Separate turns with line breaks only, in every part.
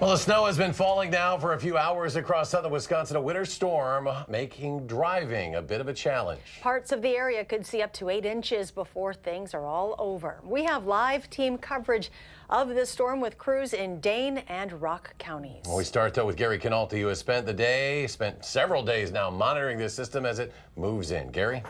Well, the snow has been falling now for a few hours across southern Wisconsin. A winter storm making driving a bit of a challenge.
Parts of the area could see up to 8 inches before things are all over. We have live team coverage of the storm with crews in Dane and Rock counties.
Well, we start though with Gary Canalti, who has spent several days now monitoring this system as it moves in. Gary?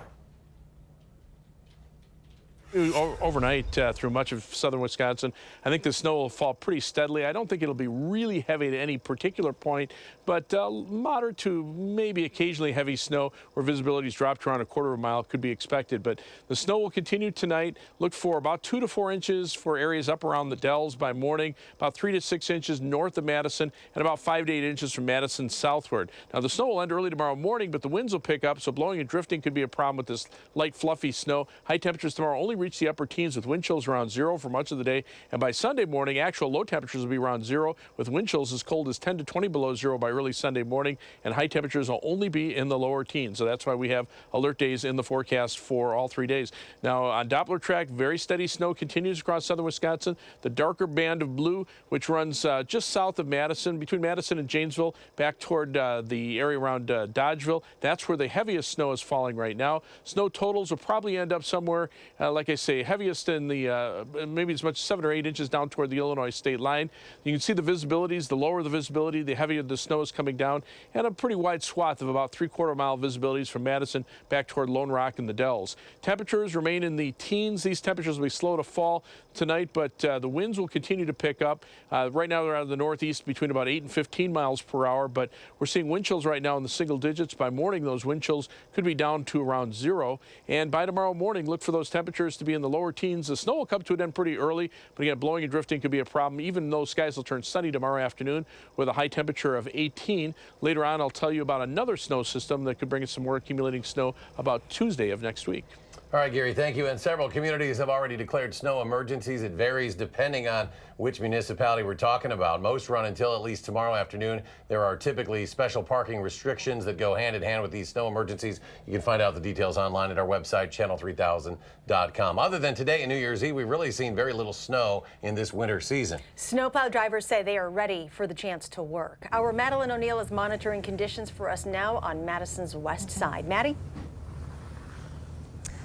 Overnight through much of southern Wisconsin, I think the snow will fall pretty steadily. I don't think it'll be really heavy at any particular point, but moderate to maybe occasionally heavy snow where visibility's dropped around a quarter of a mile could be expected. But the snow will continue tonight. Look for about 2 to 4 inches for areas up around the Dells by morning, about 3 to 6 inches north of Madison, and about 5 to 8 inches from Madison southward. Now the snow will end early tomorrow morning, but the winds will pick up, so blowing and drifting could be a problem with this light, fluffy snow. High temperatures tomorrow only reach the upper teens with wind chills around 0 for much of the day. And by Sunday morning, actual low temperatures will be around 0 with wind chills as cold as 10 to 20 below 0 by early Sunday morning. And high temperatures will only be in the lower teens. So that's why we have alert days in the forecast for all 3 days. Now on Doppler track, very steady snow continues across southern Wisconsin. The darker band of blue, which runs just south of Madison, between Madison and Janesville, back toward the area around Dodgeville. That's where the heaviest snow is falling right now. Snow totals will probably end up somewhere, like I say, heaviest in the maybe as much as 7 or 8 inches down toward the Illinois state line. You can see the visibilities. The lower the visibility, the heavier the snow is coming down, and a pretty wide swath of about 3/4 mile visibilities from Madison back toward Lone Rock and the Dells. Temperatures remain in the teens. These temperatures will be slow to fall tonight, but the winds will continue to pick up. Right now they're out of the northeast between about 8 and 15 miles per hour, but we're seeing wind chills right now in the single digits. By morning, those wind chills could be down to around 0, and by tomorrow morning, look for those temperatures to be in the lower teens. The snow will come to an end pretty early, but again, blowing and drifting could be a problem, even though skies will turn sunny tomorrow afternoon with a high temperature of 18. Later on, I'll tell you about another snow system that could bring us some more accumulating snow about Tuesday of next week.
All right, Gary, thank you. And several communities have already declared snow emergencies. It varies depending on which municipality we're talking about. Most run until at least tomorrow afternoon. There are typically special parking restrictions that go hand in hand with these snow emergencies. You can find out the details online at our website, channel3000.com. Other than today and New Year's Eve, we've really seen very little snow in this winter season.
Snowplow drivers say they are ready for the chance to work. Our Madeline O'Neill is monitoring conditions for us now on Madison's west side. Maddie?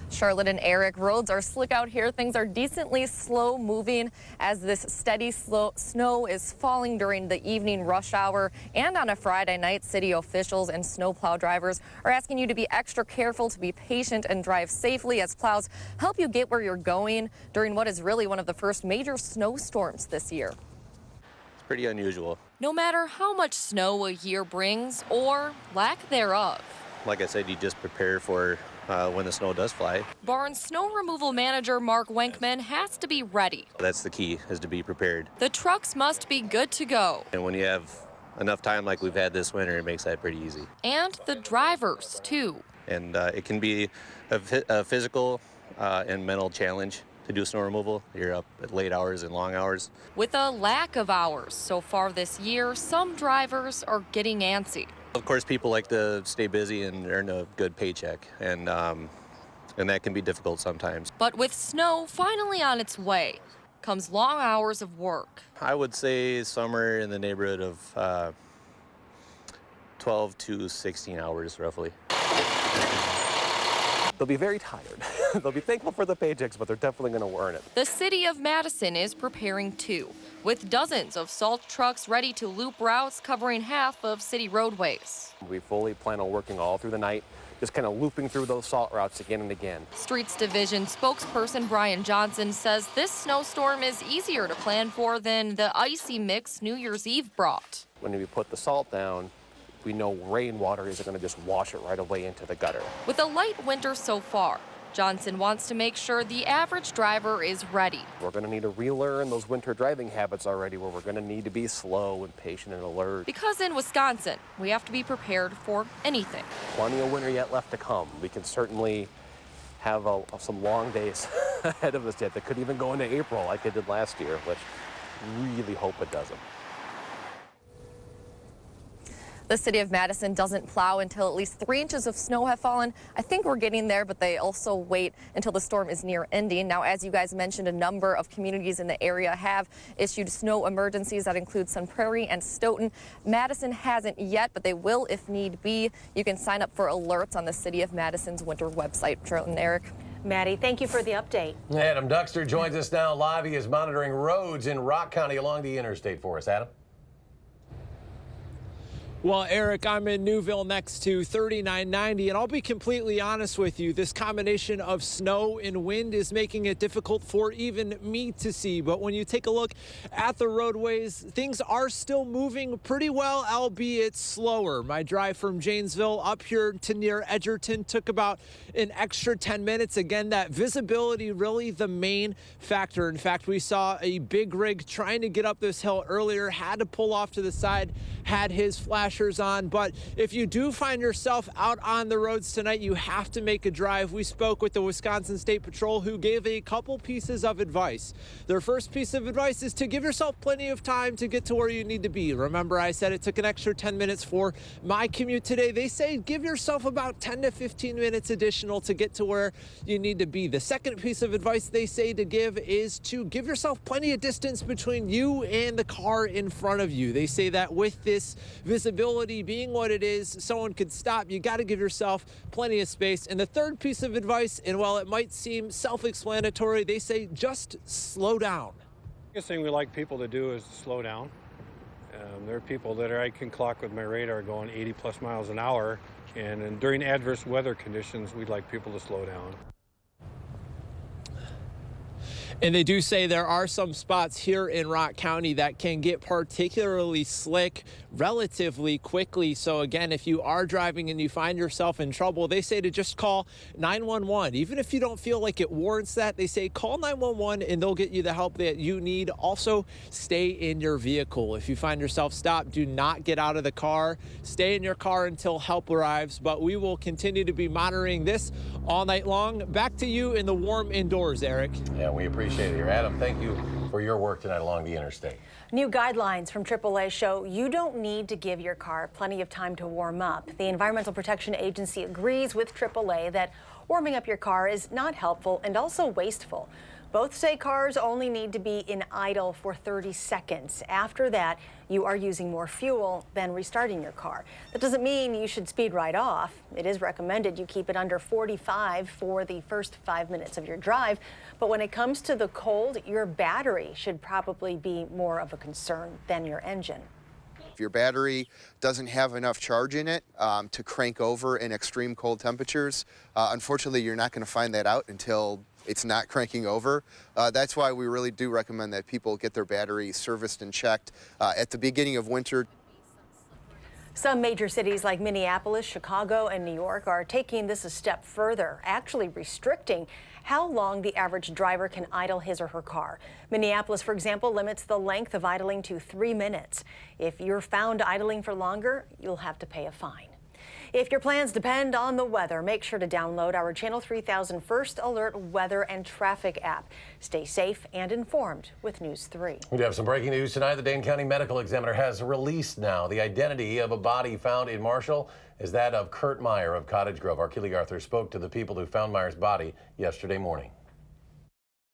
Charlotte and Eric, roads are slick out here. Things are decently slow moving as this steady snow is falling during the evening rush hour. And on a Friday night, city officials and snowplow drivers are asking you to be extra careful, to be patient and drive safely as plows help you get where you're going during what is really one of the first major snowstorms this year.
It's pretty unusual.
No matter how much snow a year brings or lack thereof.
Like I said, you just prepare for when the snow does fly.
Barnes snow removal manager Mark Wenkman has to be ready.
That's the key, is to be prepared.
The trucks must be good to go.
And when you have enough time like we've had this winter, it makes that pretty easy.
And the drivers, too.
And it can be a physical and mental challenge to do snow removal. You're up at late hours and long hours.
With a lack of hours so far this year, some drivers are getting antsy.
Of course, people like to stay busy and earn a good paycheck, and that can be difficult sometimes.
But with snow finally on its way, comes long hours of work.
I would say somewhere in the neighborhood of 12 to 16 hours, roughly.
They'll be very tired. They'll be thankful for the paychecks, but they're definitely going to earn it.
The city of Madison is preparing too, with dozens of salt trucks ready to loop routes covering half of city roadways.
We fully plan on working all through the night, just kind of looping through those salt routes again and again.
Streets Division spokesperson Brian Johnson says this snowstorm is easier to plan for than the icy mix New Year's Eve brought.
When we put the salt down, we know rainwater isn't going to just wash it right away into the gutter.
With a light winter so far, Johnson wants to make sure the average driver is ready.
We're going to need to relearn those winter driving habits already, where we're going to need to be slow and patient and alert.
Because in Wisconsin, we have to be prepared for anything.
Plenty of winter yet left to come. We can certainly have some long days ahead of us yet that could even go into April like it did last year, which really hope it doesn't.
The city of Madison doesn't plow until at least 3 inches of snow have fallen. I think we're getting there, but they also wait until the storm is near ending. Now, as you guys mentioned, a number of communities in the area have issued snow emergencies. That includes Sun Prairie and Stoughton. Madison hasn't yet, but they will if need be. You can sign up for alerts on the City of Madison's winter website. Charlotte and Eric.
Maddie, thank you for the update.
Adam Duxter joins us now live. He is monitoring roads in Rock County along the interstate for us. Adam?
Well, Eric, I'm in Newville next to 3990, and I'll be completely honest with you. This combination of snow and wind is making it difficult for even me to see. But when you take a look at the roadways, things are still moving pretty well, albeit slower. My drive from Janesville up here to near Edgerton took about an extra 10 minutes. Again, that visibility really the main factor. In fact, we saw a big rig trying to get up this hill earlier, had to pull off to the side, had his flashers on. But if you do find yourself out on the roads tonight, you have to make a drive. We spoke with the Wisconsin State Patrol, who gave a couple pieces of advice. Their first piece of advice is to give yourself plenty of time to get to where you need to be. Remember, I said it took an extra 10 minutes for my commute today. They say give yourself about 10 to 15 minutes additional to get to where you need to be. The second piece of advice they say to give is to give yourself plenty of distance between you and the car in front of you. They say that with this visibility being what it is, someone could stop. You got to give yourself plenty of space. And the third piece of advice, and while it might seem self-explanatory, they say just slow down.
The biggest thing we like people to do is slow down. There are people that I can clock with my radar going 80 plus miles an hour, and during adverse weather conditions, we'd like people to slow down.
And they do say there are some spots here in Rock County that can get particularly slick relatively quickly. So again, if you are driving and you find yourself in trouble, they say to just call 911. Even if you don't feel like it warrants that, they say call 911 and they'll get you the help that you need. Also, stay in your vehicle. If you find yourself stopped, do not get out of the car. Stay in your car until help arrives. But we will continue to be monitoring this all night long. Back to you in the warm indoors, Eric.
Yeah, we appreciate it here. Adam, thank you for your work tonight along the interstate.
New guidelines from AAA show you don't need to give your car plenty of time to warm up. The Environmental Protection Agency agrees with AAA that warming up your car is not helpful and also wasteful. Both say cars only need to be in idle for 30 seconds. After that, you are using more fuel than restarting your car. That doesn't mean you should speed right off. It is recommended you keep it under 45 for the first 5 minutes of your drive. But when it comes to the cold, your battery should probably be more of a concern than your engine.
If your battery doesn't have enough charge in it to crank over in extreme cold temperatures, unfortunately, you're not going to find that out until it's not cranking over. That's why we really do recommend that people get their battery serviced and checked at the beginning of winter.
Some major cities like Minneapolis, Chicago, and New York are taking this a step further, actually restricting how long the average driver can idle his or her car. Minneapolis, for example, limits the length of idling to 3 minutes. If you're found idling for longer, you'll have to pay a fine. If your plans depend on the weather, make sure to download our Channel 3000 First Alert Weather and Traffic app. Stay safe and informed with News 3.
We do have some breaking news tonight. The Dane County Medical Examiner has released now the identity of a body found in Marshall is that of Kurt Meyer of Cottage Grove. Our Keely Arthur spoke to the people who found Meyer's body yesterday morning.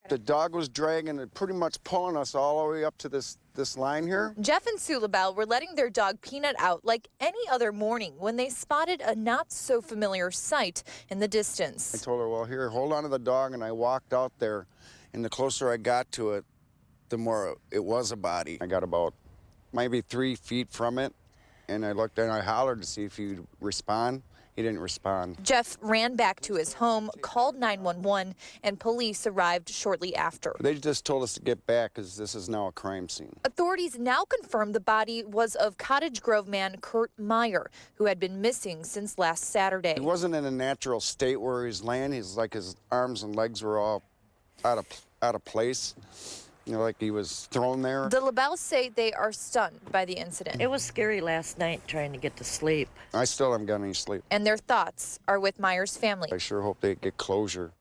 The dog was dragging and pretty much pulling us all the way up to this line here.
Jeff and Sue LaBelle were letting their dog Peanut out like any other morning when they spotted a not so familiar sight in the distance.
I told her, well, here, hold on to the dog, and I walked out there, and the closer I got to it, the more it was a body. I got about maybe 3 feet from it, and I looked and I hollered to see if he'd respond. He didn't respond.
Jeff ran back to his home, called 911, and police arrived shortly after.
They just told us to get back because this is now a crime scene.
Authorities now confirm the body was of Cottage Grove man Kurt Meyer, who had been missing since last Saturday.
He wasn't in a natural state where he's laying. He's like his arms and legs were all out of place. You know, like he was thrown there.
The LaBelles say they are stunned by the incident.
It was scary last night trying to get to sleep.
I still haven't got any sleep.
And their thoughts are with Meyer's family.
I sure hope they get closure.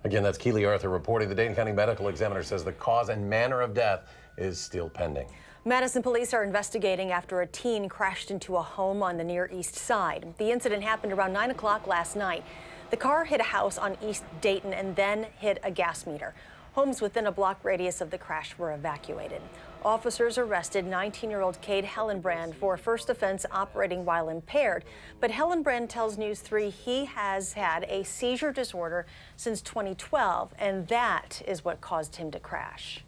Again, that's Keely Arthur reporting. The Dane County Medical Examiner says the cause and manner of death is still pending.
Madison police are investigating after a teen crashed into a home on the Near East Side. The incident happened around 9 o'clock last night. The car hit a house on East Dayton and then hit a gas meter. Homes within a block radius of the crash were evacuated. Officers arrested 19-year-old Cade Hellenbrand for first offense operating while impaired. But Hellenbrand tells News 3 he has had a seizure disorder since 2012, and that is what caused him to crash.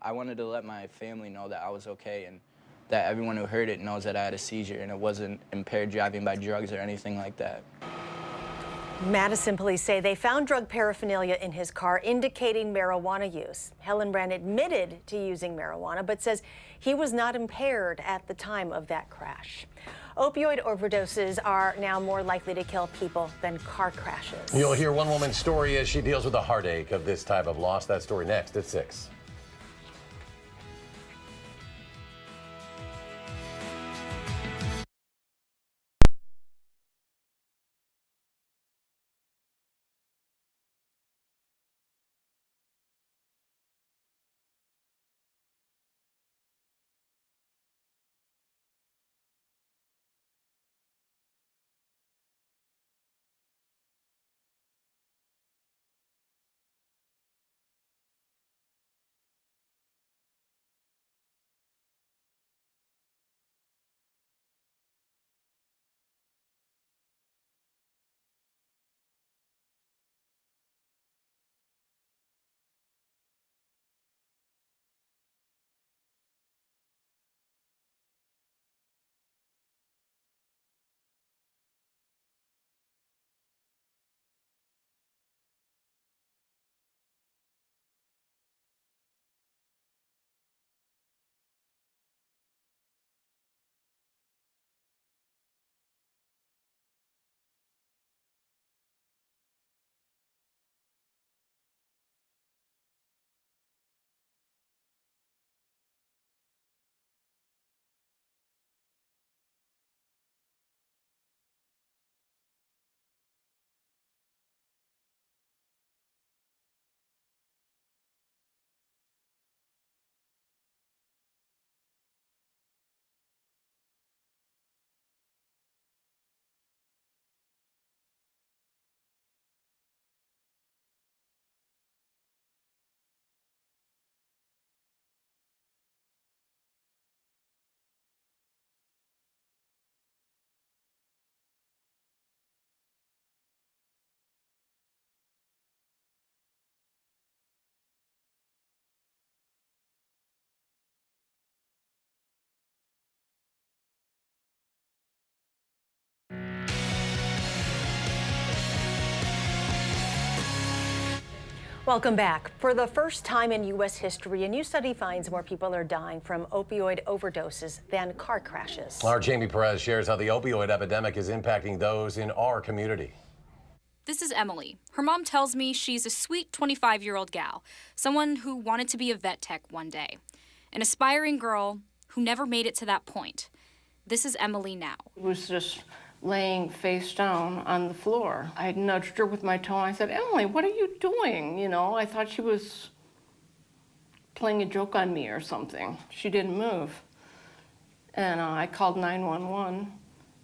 I wanted to let my family know that I was okay and that everyone who heard it knows that I had a seizure and it wasn't impaired driving by drugs or anything like that.
Madison police say they found drug paraphernalia in his car indicating marijuana use. Hellenbrand admitted to using marijuana but says he was not impaired at the time of that crash. Opioid overdoses are now more likely to kill people than car crashes.
You'll hear one woman's story as she deals with the heartache of this type of loss. That story next at 6.
Welcome back. For the first time in U.S. history, a new study finds more people are dying from opioid overdoses than car crashes.
Our Jamie Perez shares how the opioid epidemic is impacting those in our community.
This is Emily. Her mom tells me she's a sweet 25-year-old gal, someone who wanted to be a vet tech one day. An aspiring girl who never made it to that point. This is Emily now.
It was just laying face down on the floor. I nudged her with my toe. I said, Emily, what are you doing? You know, I thought she was playing a joke on me or something. She didn't move. And I called 911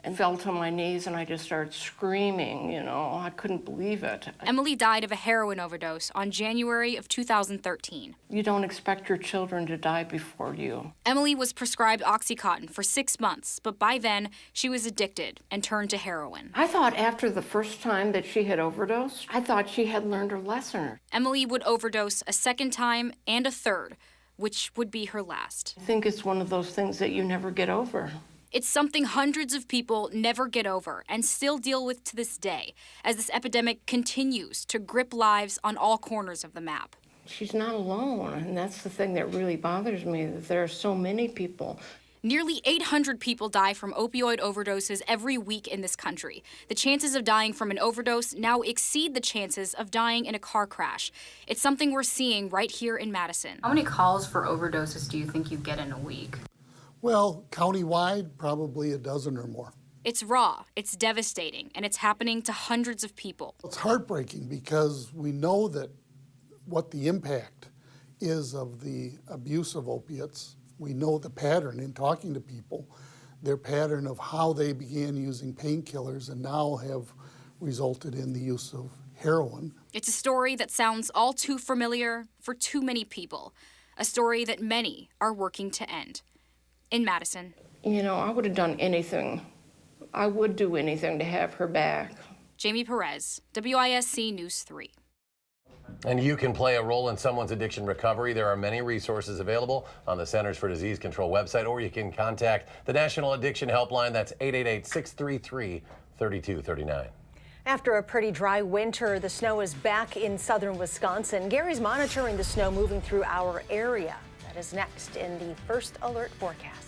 and fell to my knees and I just started screaming, you know. I couldn't believe it.
Emily died of a heroin overdose on January of 2013.
You don't expect your children to die before you.
Emily was prescribed Oxycontin for 6 months, but by then she was addicted and turned to heroin.
I thought after the first time that she had overdosed, I thought she had learned her lesson.
Emily would overdose a second time and a third, which would be her last.
I think it's one of those things that you never get over.
It's something hundreds of people never get over and still deal with to this day, as this epidemic continues to grip lives on all corners of the map.
She's not alone, and that's the thing that really bothers me, that there are so many people.
Nearly 800 people die from opioid overdoses every week in this country. The chances of dying from an overdose now exceed the chances of dying in a car crash. It's something we're seeing right here in Madison.
How many calls for overdoses do you think you get in a week?
Well, countywide, probably a dozen or more.
It's raw, it's devastating, and it's happening to hundreds of people.
It's heartbreaking because we know that what the impact is of the abuse of opiates We know the pattern in talking to people, their pattern of how they began using painkillers and now have resulted in the use of heroin.
It's a story that sounds all too familiar for too many people, a story that many are working to end. In Madison.
You know, I would have done anything. I would do anything to have her back.
Jamie Perez, WISC News 3.
And you can play a role in someone's addiction recovery. There are many resources available on the Centers for Disease Control website, or you can contact the National Addiction Helpline. That's 888-633-3239.
After a pretty dry winter, the snow is back in southern Wisconsin. Gary's monitoring the snow moving through our area. That is next in the First Alert forecast.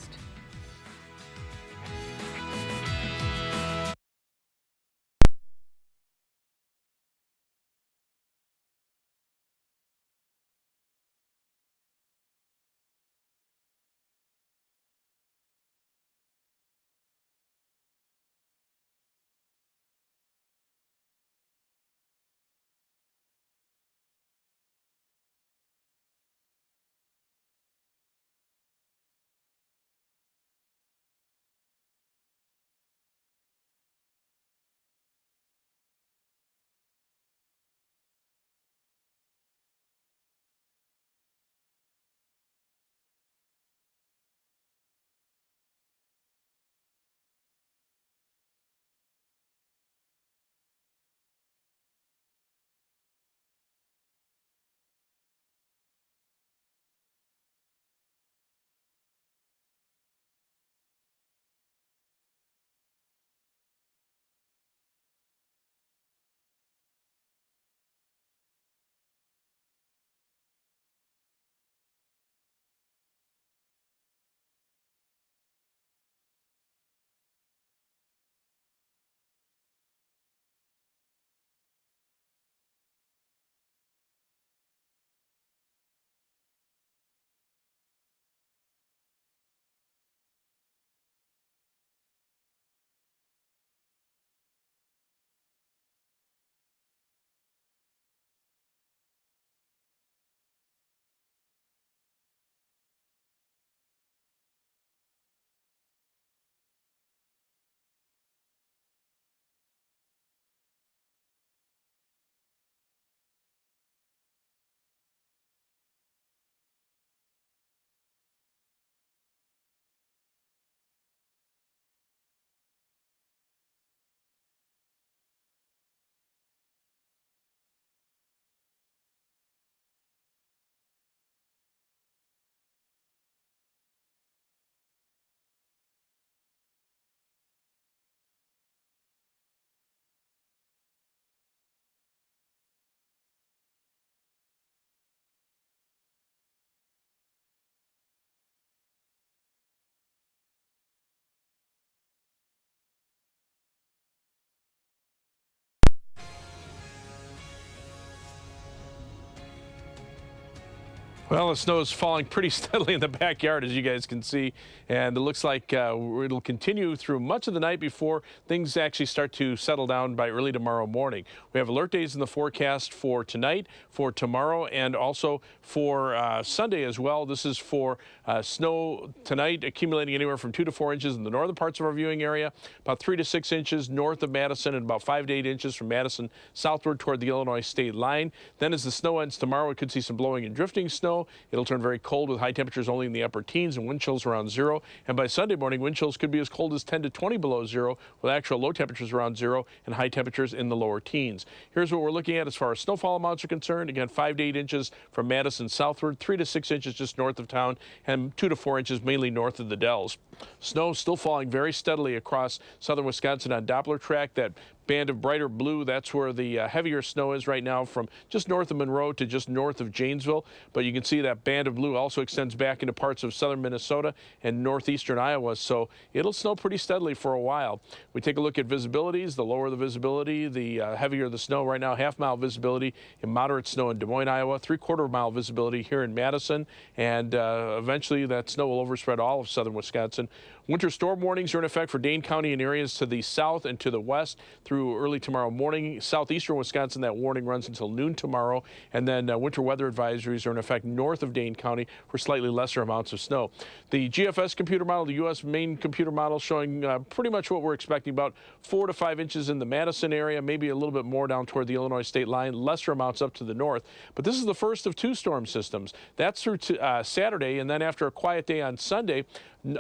Well, the snow is falling pretty steadily in the backyard, as you guys can see, and it looks like it'll continue through much of the night before things actually start to settle down by early tomorrow morning. We have alert days in the forecast for tonight, for tomorrow, and also for Sunday as well. This is for snow tonight, accumulating anywhere from 2 to 4 inches in the northern parts of our viewing area, about 3 to 6 inches north of Madison, and about 5 to 8 inches from Madison southward toward the Illinois state line. Then as the snow ends tomorrow, we could see some blowing and drifting snow. It'll turn very cold with high temperatures only in the upper teens and wind chills around 0. And by Sunday morning, wind chills could be as cold as 10 to 20 below 0, with actual low temperatures around 0 and high temperatures in the lower teens. Here's what we're looking at as far as snowfall amounts are concerned. Again, 5 to 8 inches from Madison southward, 3 to 6 inches just north of town, and 2 to 4 inches mainly north of the Dells. Snow still falling very steadily across southern Wisconsin on Doppler track. That band of brighter blue, that's where the heavier snow is right now, from just north of Monroe to just north of Janesville. But you can see that band of blue also extends back into parts of southern Minnesota and northeastern Iowa, so it'll snow pretty steadily for a while. We take a look at visibilities. The lower the visibility, the heavier the snow. Right now, half-mile visibility in moderate snow in Des Moines, Iowa, 3/4-mile visibility here in Madison, and eventually that snow will overspread all of southern Wisconsin. Winter storm warnings are in effect for Dane County and areas to the south and to the west through early tomorrow morning. Southeastern Wisconsin, that warning runs until noon tomorrow. And then winter weather advisories are in effect north of Dane County for slightly lesser amounts of snow. The GFS computer model, the U.S. main computer model, showing pretty much what we're expecting, about 4 to 5 inches in the Madison area, maybe a little bit more down toward the Illinois state line, lesser amounts up to the north. But this is the first of 2 storm systems. That's through Saturday, and then after a quiet day on Sunday,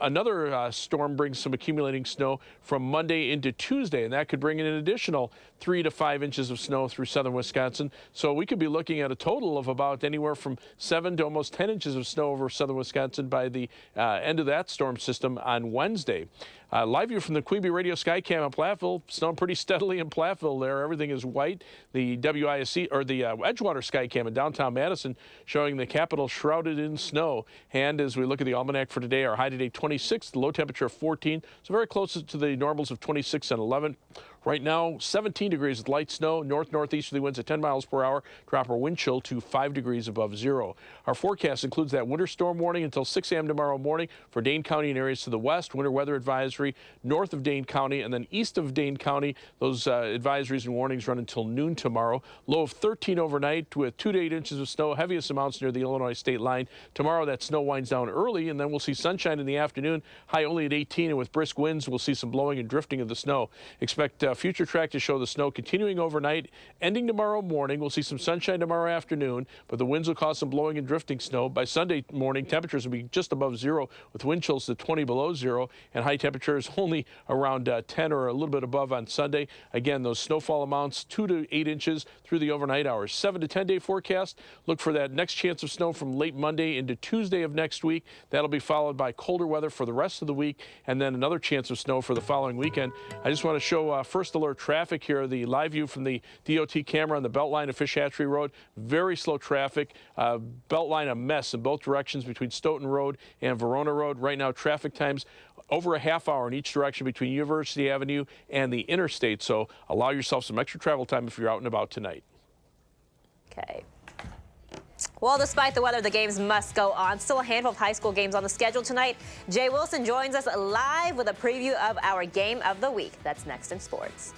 another storm brings some accumulating snow from Monday into Tuesday, and that could bring in an additional 3 to 5 inches of snow through southern Wisconsin. So we could be looking at a total of about anywhere from 7 to almost 10 inches of snow over southern Wisconsin by the end of that storm system on Wednesday. Live view from the Quebe Radio Skycam in Platteville, snowing pretty steadily in Platteville there. Everything is white. The WISC, or the Edgewater Skycam in downtown Madison, showing the capital shrouded in snow. And as we look at the almanac for today, our high today 26, the low temperature of 14, so very close to the normals of 26 and 11. Right now, 17 degrees with light snow, north-northeasterly winds at 10 miles per hour, drop our wind chill to 5 degrees above zero. Our forecast includes that winter storm warning until 6 a.m. tomorrow morning for Dane County and areas to the west, winter weather advisory north of Dane County, and then east of Dane County. Those advisories and warnings run until noon tomorrow. Low of 13 overnight with 2 to 8 inches of snow, heaviest amounts near the Illinois state line. Tomorrow, that snow winds down early, and then we'll see sunshine in the afternoon, high only at 18, and with brisk winds, we'll see some blowing and drifting of the snow. Expect future track to show the snow continuing overnight, ending tomorrow morning. We'll see some sunshine tomorrow afternoon, but the winds will cause some blowing and drifting snow. By Sunday morning, temperatures will be just above zero with wind chills to 20 below zero, and high temperatures only around 10 or a little bit above on Sunday. Again, those snowfall amounts 2 to 8 inches through the overnight hours. 7 to 10 day forecast. Look for that next chance of snow from late Monday into Tuesday of next week. That'll be followed by colder weather for the rest of the week, and then another chance of snow for the following weekend. I just want to show first alert traffic here, the live view from the DOT camera on the Beltline of Fish Hatchery Road. Very slow traffic. Beltline a mess in both directions between Stoughton Road and Verona Road. Right now, traffic times over a half hour in each direction between University Avenue and the interstate. So allow yourself some extra travel time if you're out and about tonight.
Okay. Well, despite the weather, the games must go on. Still a handful of high school games on the schedule tonight. Jay Wilson joins us live with a preview of our game of the week. That's next in sports.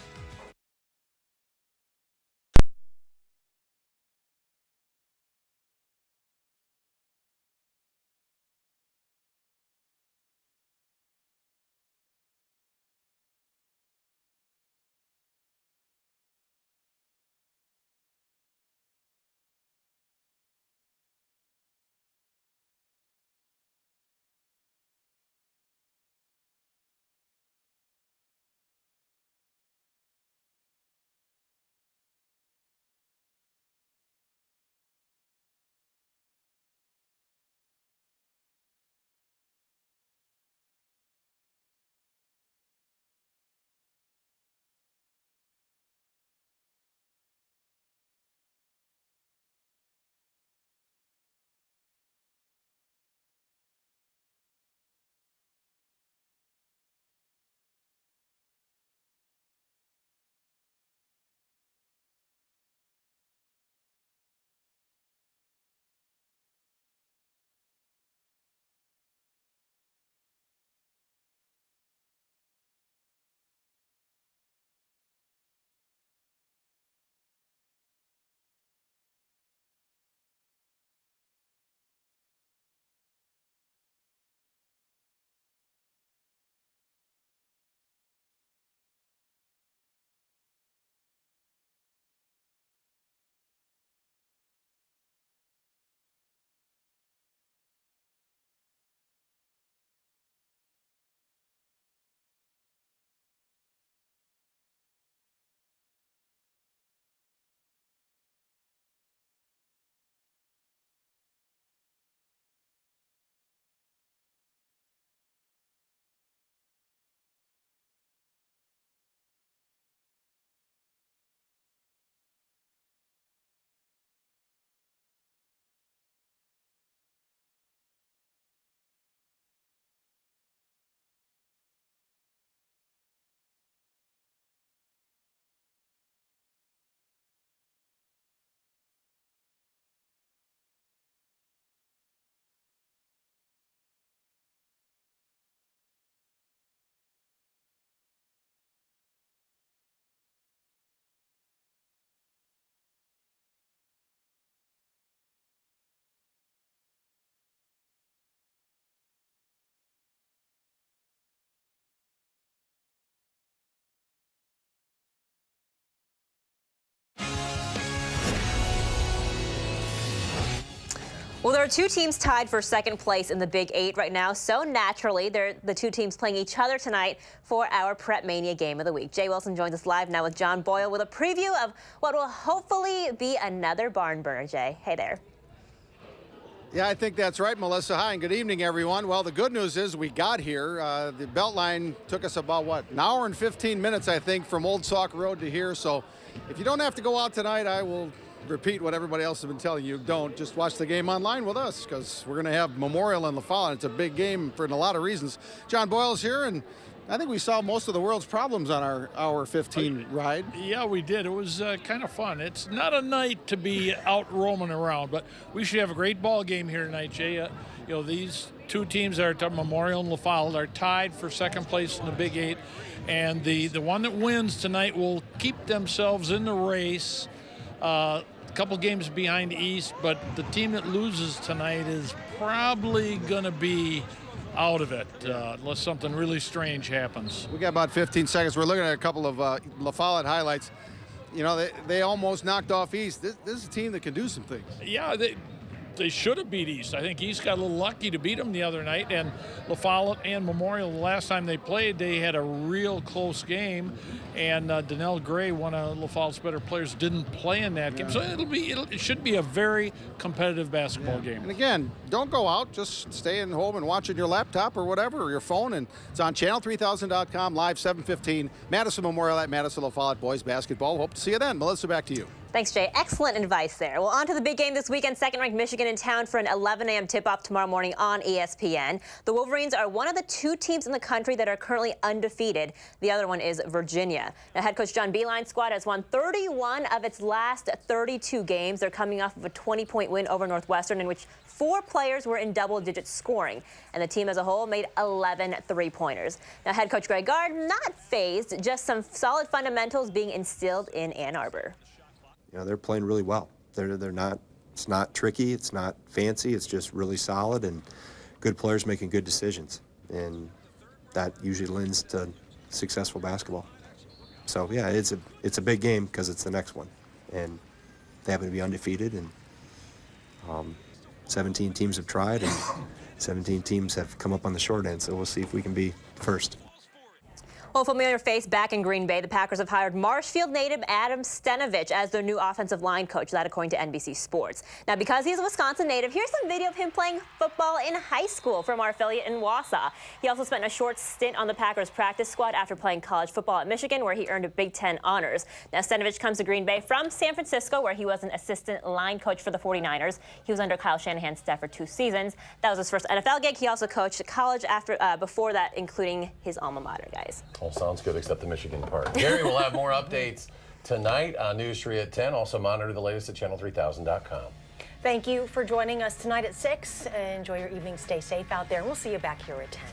Well, there are two teams tied for second place in the Big 8 right now, so naturally, they're the two teams playing each other tonight for our Prep Mania Game of the Week. Jay Wilson joins us live now with John Boyle with a preview of what will hopefully be another barn burner, Jay. Hey there.
Yeah, I think that's right, Melissa. Hi, and good evening, everyone. Well, the good news is we got here. The Beltline took us about, an hour and 15 minutes, I think, from Old Sauk Road to here. So if you don't have to go out tonight, I will repeat what everybody else has been telling you. Don't. Just watch the game online with us, because we're going to have Memorial in La Follette. It's a big game for a lot of reasons. John Boyle's here, and I think we solved most of the world's problems on our hour 15 ride.
Yeah, we did. It was kind of fun. It's not a night to be out roaming around, but we should have a great ball game here tonight, Jay. These two teams that are Memorial and La Follette are tied for second place in the Big 8, and the one that wins tonight will keep themselves in the race. A couple games behind East, but the team that loses tonight is probably going to be out of it unless something really strange happens.
We got about 15 seconds. We're looking at a couple of La Follette highlights. They almost knocked off East. This is a team that can do some things.
Yeah, they should have beat East. I think East got a little lucky to beat them the other night, and La Follette and Memorial, the last time they played, they had a real close game, and Donnell Gray, one of La Follette's better players, didn't play in that game. So it should be a very competitive basketball game.
And again, don't go out. Just stay in home and watch on your laptop or whatever, or your phone, and it's on channel3000.com, live 7:15, Madison Memorial at Madison La Follette boys basketball. Hope to see you then. Melissa, back to you.
Thanks, Jay. Excellent advice there. Well, on to the big game this weekend. Second-ranked Michigan in town for an 11 a.m. tip-off tomorrow morning on ESPN. The Wolverines are one of the two teams in the country that are currently undefeated. The other one is Virginia. Now, head coach John Beilein's squad has won 31 of its last 32 games. They're coming off of a 20-point win over Northwestern, in which 4 players were in double-digit scoring, and the team as a whole made 11 three-pointers. Now, head coach Greg Gard not phased, just some solid fundamentals being instilled in Ann Arbor.
They're playing really well. They're not. It's not tricky. It's not fancy. It's just really solid and good players making good decisions, and that usually lends to successful basketball. So yeah, it's a big game because it's the next one, and they happen to be undefeated, and 17 teams have tried, and 17 teams have come up on the short end. So we'll see if we can be first.
Well, familiar face back in Green Bay, the Packers have hired Marshfield native Adam Stenavich as their new offensive line coach, that according to NBC Sports. Now, because he's a Wisconsin native, here's some video of him playing football in high school from our affiliate in Wausau. He also spent a short stint on the Packers practice squad after playing college football at Michigan, where he earned a Big Ten honors. Now, Stenavich comes to Green Bay from San Francisco, where he was an assistant line coach for the 49ers. He was under Kyle Shanahan's staff for 2 seasons. That was his first NFL gig. He also coached college before that, including his alma mater, guys.
All sounds good except the Michigan part. Gary will have more updates tonight on News 3 at 10. Also monitor the latest at channel3000.com.
Thank you for joining us tonight at 6. Enjoy your evening. Stay safe out there. We'll see you back here at 10.